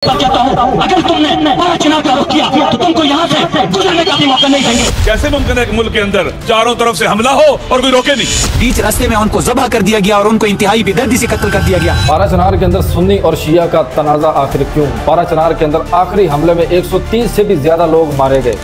कहता हूँ, अगर तुमने बड़ा चुनाव का रुख किया तो तुमको यहाँ से गुजरने का भी मौका नहीं देंगे। कैसे मुमकिन है कि मुल्क के अंदर चारों तरफ से हमला हो और कोई रोके नहीं? बीच रास्ते में उनको ज़ब्ह कर दिया गया और उनको इंतहाई बेदर्दी से कत्ल कर दिया गया। पाराचनार के अंदर सुन्नी और शिया का तनाज़ा आखिर क्यों? पाराचनार के अंदर आखिरी हमले में 130 से भी ज्यादा लोग मारे गए।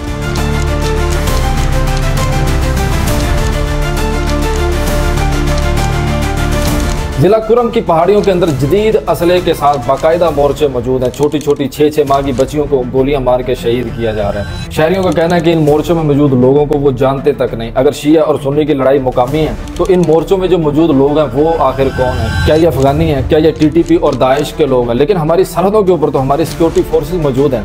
जिला कुरम की पहाड़ियों के अंदर जदीद असले के साथ बाकायदा मोर्चे मौजूद हैं। छोटी छोटी 6-6 माह की बच्चियों को गोलियां मार के शहीद किया जा रहा है। शहरियों का कहना है कि इन मोर्चों में मौजूद लोगों को वो जानते तक नहीं। अगर शिया और सुन्नी की लड़ाई मुकामी है तो इन मोर्चों में जो मौजूद लोग हैं वो आखिर कौन है? क्या ये अफगानी है? क्या ये TTP और दाइश के लोग हैं? लेकिन हमारी सरहदों के ऊपर तो हमारी सिक्योरिटी फोर्सेज मौजूद हैं।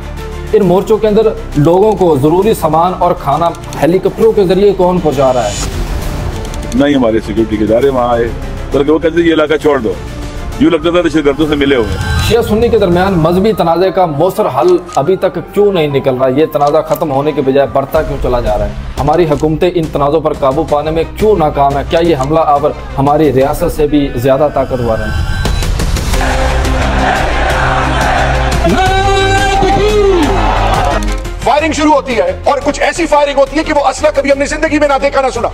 इन मोर्चों के अंदर लोगों को जरूरी सामान और खाना हेलीकॉप्टरों के जरिए कौन पहुँचा रहा है? नहीं हमारे सिक्योरिटी के इदारे वहाँ आए बल्कि वो कहते ये इलाका छोड़ दो। यूँ लगता था दहशतगर्दों से मिले हुए। शिया सुन्नी के दरमियान मजहबी तनाज़े का मौसर हल अभी तक क्यों नहीं निकल रहा? ये तनाज़ा खत्म होने के बजाय बढ़ता क्यों चला जा रहा है? हमारी हुकूमतें इन तनाज़ों पर काबू पाने में क्यों नाकाम है? क्या ये हमला आवर हमारी रियासत से भी ज्यादा ताकतवर है? फायरिंग शुरू होती है और कुछ ऐसी फायरिंग होती है कि वो असला कभी हमने जिंदगी में ना देखा ना सुना।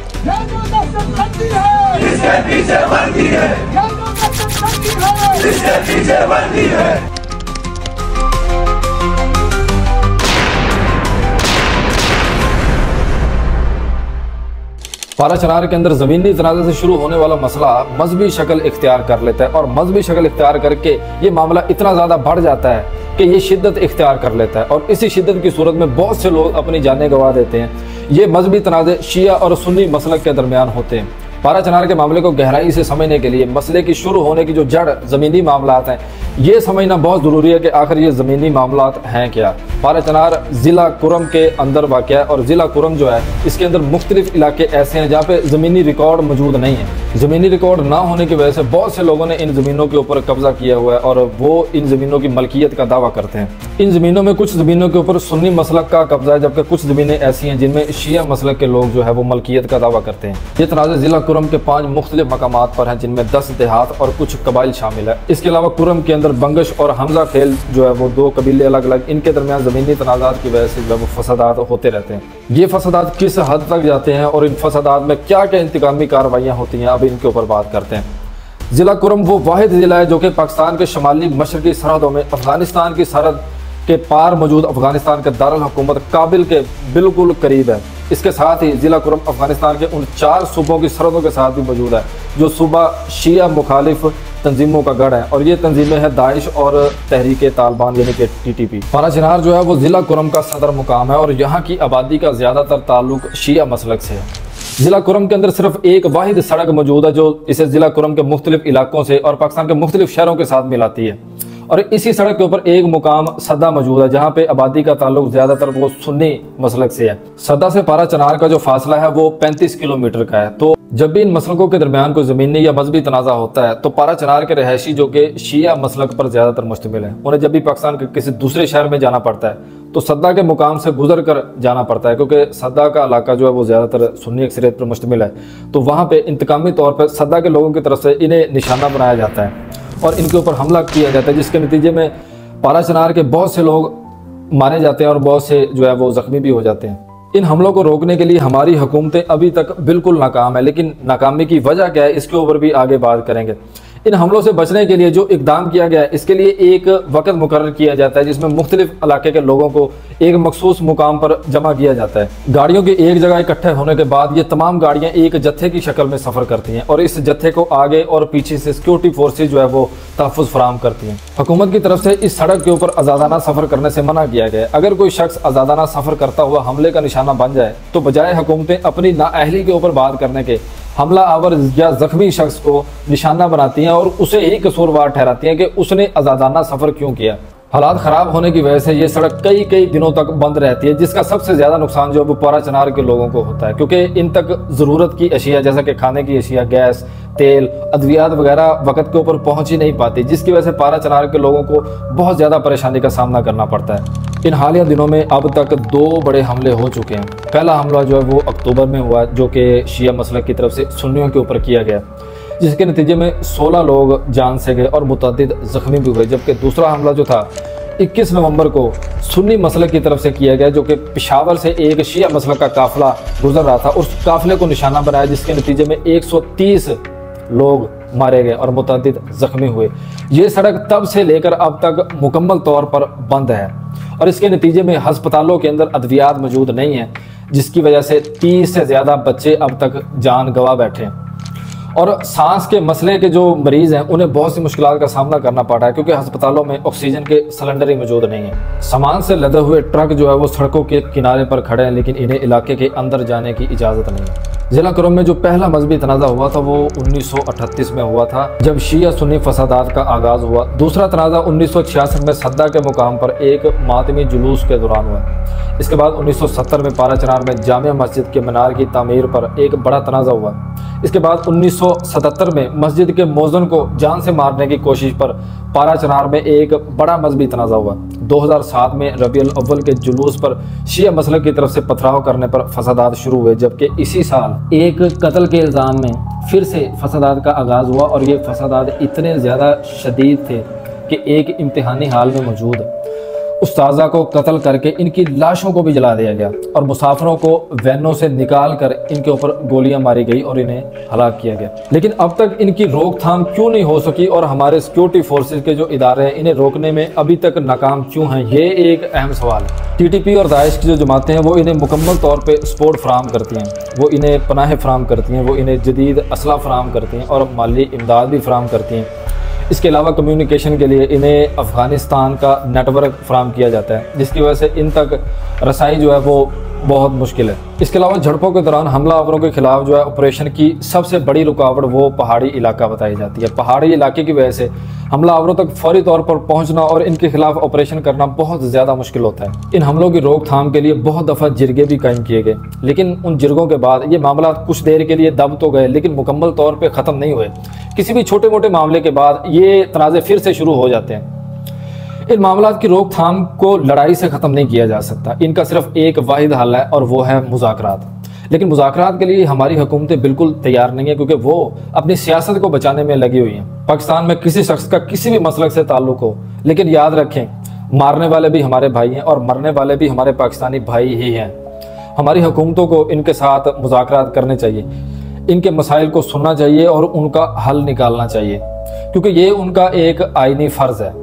पाराचनार के अंदर जमीनी तनाज़े से शुरू होने वाला मसला मजहबी शक्ल इख्तियार कर लेता है और मजहबी शक्ल इख्तियार करके ये मामला इतना ज़्यादा बढ़ जाता है कि ये शिद्दत इख्तियार कर लेता है और इसी शिद्दत की सूरत में बहुत से लोग अपनी जानें गंवा देते हैं। ये मजहबी तनाज़े शिया और सुन्नी मसलक के दरमियान होते हैं। पाराचनार के मामले को गहराई से समझने के लिए मसले की शुरू होने की जो जड़ ज़मीनी मामलात हैं ये समझना बहुत ज़रूरी है कि आखिर ये ज़मीनी मामलात हैं क्या। पाराचनार ज़िला कुरम के अंदर वाक़ है और ज़िला कुरम जो है इसके अंदर मुख्तलिफ इलाके ऐसे हैं जहाँ पे ज़मीनी रिकॉर्ड मौजूद नहीं है। ज़मीनी रिकॉर्ड ना होने की वजह से बहुत से लोगों ने इन ज़मीनों के ऊपर कब्जा किया हुआ है और वो इन ज़मीनों की मलकियत का दावा करते हैं। इन ज़मीनों में कुछ ज़मीनों के ऊपर सुन्नी मसलक का कब्जा है जबकि कुछ ज़मीनें ऐसी हैं जिनमें शिया मसलक के लोग जो है वो मलकियत का दावा करते हैं। ये तनाज़े ज़िला कुरम के 5 मुख्तलिफ मकामात पर हैं जिनमें 10 देहात और कुछ कबाइल शामिल है। इसके अलावा कुरम के अंदर बंगश और हमजा खेल जो है वो 2 कबीले अलग अलग, इनके दरमियान ज़मीनी तनाज़ात की वजह से जो है वो फसादात होते रहते हैं। ये फसादात किस हद तक जाते हैं और इन फसादात में क्या क्या इंतकामी कार्रवाइयाँ होती हैं, अब इनके ऊपर बात करते हैं। ज़िला कुरम वो वाहिद ज़िला है जो कि पाकिस्तान के शुमाली मशरकी सरहदों में अफगानिस्तान की सरहद के पार मौजूद अफगानिस्तान के दारुल हुकूमत काबिल के बिल्कुल करीब है। इसके साथ ही ज़िला कुरम अफगानिस्तान के उन 4 सूबों की सरहदों के साथ भी मौजूद है जो सूबा शिया मुखालिफ तंजीमों का गढ़ है और ये तंजीमें हैं दाइश और तहरीक तालिबान यानी कि TTP। पाराचनार जो है वो ज़िला कुरम का सदर मुकाम है और यहाँ की आबादी का ज़्यादातर ताल्लुक शिया मसलक से है। ज़िला कुरम के अंदर सिर्फ एक वाहिद सड़क मौजूद है जो इसे ज़िला कुरम के मुख्तलिफ इलाकों से और पाकिस्तान के मुख्तलिफ शहरों के साथ मिलाती है और इसी सड़क के ऊपर एक मुकाम सद्दा मौजूद है जहाँ पे आबादी का ताल्लुक ज्यादातर वो सुन्नी मसलक से है। सद्दा से पाराचनार का जो फासला है वो 35 किलोमीटर का है। तो जब भी इन मसलकों के दरमियान कोई ज़मीनी या मजहबी तनाज़ा होता है तो पाराचनार के रहायशी जो कि शिया मसलक पर ज़्यादातर मुश्तमिल है उन्हें जब भी पाकिस्तान के किसी दूसरे शहर में जाना पड़ता है तो सद्दा के मुकाम से गुजर कर जाना पड़ता है क्योंकि सद्दा का इलाका जो है वो ज़्यादातर सुन्नी अक्सरियत पर मुश्तमिल है। तो वहाँ पर इंतकामी तौर पर सद्दा के लोगों की तरफ से इन्हें निशाना बनाया जाता है और इनके ऊपर हमला किया जाता है जिसके नतीजे में पाराचनार के बहुत से लोग मारे जाते हैं और बहुत से जो है वो जख्मी भी हो जाते हैं। इन हमलों को रोकने के लिए हमारी हुकूमतें अभी तक बिल्कुल नाकाम है, लेकिन नाकामी की वजह क्या है इसके ऊपर भी आगे बात करेंगे। इन हमलों से बचने के लिए जो इकदाम किया गया है इसके लिए एक वक़्त मुकर्रर किया जाता है जिसमें मुख्तलिफ इलाके के लोगों को एक मखसूस मुकाम पर जमा किया जाता है। गाड़ियों के एक जगह इकट्ठे होने के बाद ये तमाम गाड़ियाँ एक जत्थे की शक्ल में सफ़र करती हैं और इस जत्थे को आगे और पीछे से सिक्योरिटी फोर्सेज जो है वो तहफ़्फ़ुज़ फराहम करती हैं। हुकूमत की तरफ से इस सड़क के ऊपर आज़ादाना सफ़र करने से मना किया गया है। अगर कोई शख्स आज़ादाना सफ़र करता हुआ हमले का निशाना बन जाए तो बजाय हुकूमतें अपनी नाअहली के ऊपर बात करने के हमला आवर या जख्मी शख्स को निशाना बनाती हैं और उसे ही कसूरवार ठहराती हैं कि उसने आज़ादाना सफ़र क्यों किया। हालात ख़राब होने की वजह से ये सड़क कई दिनों तक बंद रहती है जिसका सबसे ज़्यादा नुकसान जो है वो पाराचनार के लोगों को होता है क्योंकि इन तक ज़रूरत की अशिया जैसा कि खाने की अशिया, गैस, तेल, अद्वियात वगैरह वक़्त के ऊपर पहुँच ही नहीं पाती जिसकी वजह से पाराचनार के लोगों को बहुत ज़्यादा परेशानी का सामना करना पड़ता है। इन हालिया दिनों में अब तक 2 बड़े हमले हो चुके हैं। पहला हमला जो है वो अक्टूबर में हुआ जो कि शिया मसलक की तरफ से सुन्नियों के ऊपर किया गया जिसके नतीजे में 16 लोग जान से गए और मुतअद्दिद जख्मी भी हुए, जबकि दूसरा हमला जो था 21 नवंबर को सुन्नी मसलक की तरफ से किया गया, जो कि पेशावर से एक शिया मसलक का काफिला गुजर रहा था। उस काफिले को निशाना बनाया, जिसके नतीजे में 130 लोग मारे गए और मुतअद्दिद जख्मी हुए। ये सड़क तब से लेकर अब तक मुकम्मल तौर पर बंद है और इसके नतीजे में हस्पतालों के अंदर अद्वियात मौजूद नहीं है, जिसकी वजह से 30 से ज़्यादा बच्चे अब तक जान गंवा बैठे हैं। और सांस के मसले के जो मरीज़ हैं उन्हें बहुत सी मुश्किलात का सामना करना पड़ रहा है, क्योंकि अस्पतालों में ऑक्सीजन के सिलेंडर ही मौजूद नहीं है। सामान से लदे हुए ट्रक जो है वो सड़कों के किनारे पर खड़े हैं, लेकिन इन्हें इलाके के अंदर जाने की इजाज़त नहीं है। जिला कुरम में जो पहला मजहबी तनाज़ा हुआ था वो 1938 में हुआ था, जब शिया सुन्नी फसादात का आगाज़ हुआ। दूसरा तनाज़ा 1966 में सद्दा के मुकाम पर एक मातमी जुलूस के दौरान हुआ। इसके बाद 1970 में पारा चनार में जामिया मस्जिद के मीनार की तामीर पर एक बड़ा तनाज़ा हुआ। इसके बाद 1977 में मस्जिद के मौज़न को जान से मारने की कोशिश पर पारा चनार में एक बड़ा मजहबी तनाज़ा हुआ। 2007 में रबीउल अव्वल के जुलूस पर शिया मसलक की तरफ से पथराव करने पर फसादात शुरू हुए, जबकि इसी साल एक कत्ल के इल्ज़ाम में फिर से फसादात का आगाज़ हुआ और ये फसादात इतने ज़्यादा शदीद थे कि एक इम्तिहानी हाल में मौजूद उस्ताज़ा को कत्ल करके इनकी लाशों को भी जला दिया गया और मुसाफिरों को वैनों से निकाल कर इनके ऊपर गोलियां मारी गई और इन्हें हलाक किया गया। लेकिन अब तक इनकी रोकथाम क्यों नहीं हो सकी और हमारे सिक्योरिटी फोर्सेज के जो इदारे हैं इन्हें रोकने में अभी तक नाकाम क्यों हैं, ये एक अहम सवाल है। TTP और दाइश की जो जमातें हैं वो इन्हें मुकम्मल तौर पर सपोर्ट फराहम करती हैं, वो इन्हें पनाह फराहम करती हैं, वो इन्हें जदीद असला फराहम करती हैं और माली इमदाद भी फराहम करती हैं। इसके अलावा कम्युनिकेशन के लिए इन्हें अफ़गानिस्तान का नेटवर्क फराहम किया जाता है, जिसकी वजह से इन तक रसाई जो है वो बहुत मुश्किल है। इसके अलावा झड़पों के दौरान हमलावरों के खिलाफ जो है ऑपरेशन की सबसे बड़ी रुकावट वो पहाड़ी इलाका बताई जाती है। पहाड़ी इलाके की वजह से हमलावरों तक फौरी तौर पर पहुंचना और इनके खिलाफ ऑपरेशन करना बहुत ज़्यादा मुश्किल होता है। इन हमलों की रोकथाम के लिए बहुत दफ़ा जिरगे भी कायम किए गए, लेकिन उन जिरगों के बाद ये मामला कुछ देर के लिए दब तो गए, लेकिन मुकम्मल तौर पर ख़त्म नहीं हुए। किसी भी छोटे मोटे मामले के बाद ये तनाज़े फिर से शुरू हो जाते हैं। इन मामलात की रोकथाम को लड़ाई से ख़त्म नहीं किया जा सकता, इनका सिर्फ एक वाहिद हल है और वो है मुज़ाकरात। लेकिन मुज़ाकरात के लिए हमारी हुकूमतें बिल्कुल तैयार नहीं है, क्योंकि वो अपनी सियासत को बचाने में लगी हुई हैं। पाकिस्तान में किसी शख्स का किसी भी मसलक से ताल्लुक़ हो, लेकिन याद रखें मारने वाले भी हमारे भाई हैं और मरने वाले भी हमारे पाकिस्तानी भाई ही हैं। हमारी हुकूमतों को इनके साथ मुज़ाकरात करने चाहिए, इनके मसाइल को सुनना चाहिए और उनका हल निकालना चाहिए, क्योंकि ये उनका एक आईनी फ़र्ज़ है।